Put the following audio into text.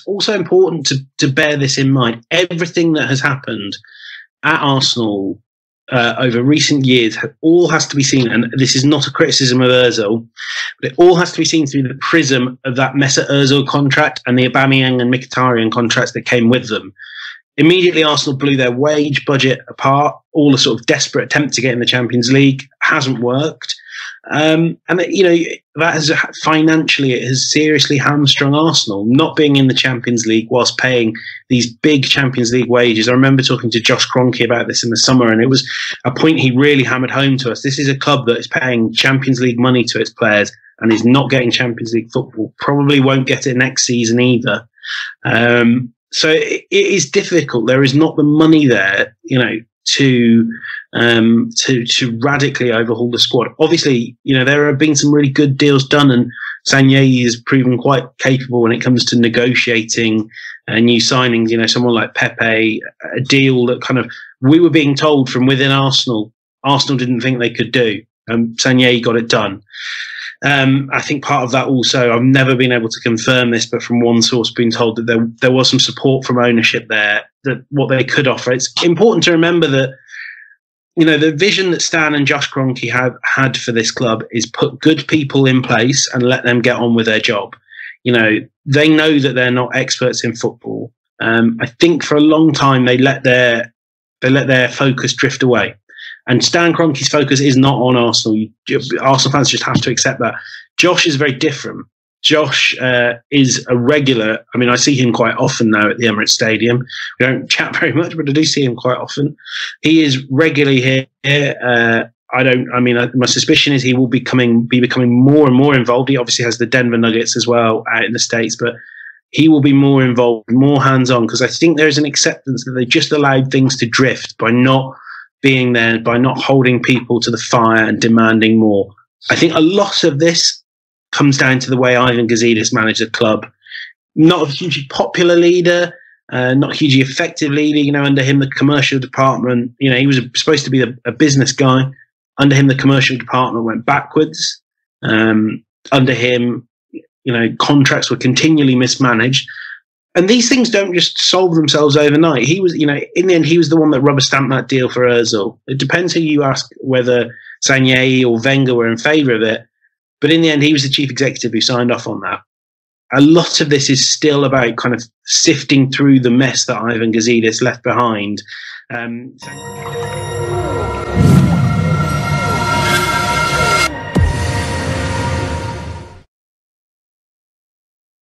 it's also important to bear this in mind. Everything that has happened at Arsenal over recent years all has to be seen, and this is not a criticism of Ozil, but it all has to be seen through the prism of that Mesut Ozil contract and the Aubameyang and Mkhitaryan contracts that came with them. Immediately, Arsenal blew their wage budget apart. All a sort of desperate attempt to get in the Champions League hasn't worked. And, that has financially, it has seriously hamstrung Arsenal, not being in the Champions League whilst paying these big Champions League wages. I remember talking to Josh Kroenke about this in the summer, and it was a point he really hammered home to us. This is a club that is paying Champions League money to its players and is not getting Champions League football. Probably won't get it next season either. So it is difficult. There is not the money there, to radically overhaul the squad. Obviously, there have been some really good deals done, and Sanjay is proven quite capable when it comes to negotiating new signings. Someone like Pepe, a deal that kind of we were being told from within Arsenal didn't think they could do. Sanjay got it done. I think part of that also, I've never been able to confirm this, but from one source being told that there was some support from ownership there, that what they could offer. It's important to remember that, the vision that Stan and Josh Kroenke have had for this club is put good people in place and let them get on with their job. They know that they're not experts in football. I think for a long time they let their focus drift away. And Stan Kroenke's focus is not on Arsenal. Arsenal fans just have to accept that. Josh is very different. Josh is a regular. I mean, I see him quite often now at the Emirates Stadium. We don't chat very much, but I do see him quite often. He is regularly here. My suspicion is he will be becoming more and more involved. He obviously has the Denver Nuggets as well out in the States, but he will be more involved, more hands-on, because I think there is an acceptance that they just allowed things to drift by not being there, by not holding people to the fire and demanding more. I think a lot of this comes down to the way Ivan Gazidis managed the club. Not a hugely popular leader, not a hugely effective leader. Under him, the commercial department, he was supposed to be a business guy. Under him, the commercial department went backwards. Under him, contracts were continually mismanaged. And these things don't just solve themselves overnight. He was, in the end, he was the one that rubber stamped that deal for Ozil. It depends who you ask whether Sanjay or Wenger were in favour of it. But in the end, he was the chief executive who signed off on that. A lot of this is still about kind of sifting through the mess that Ivan Gazidis left behind.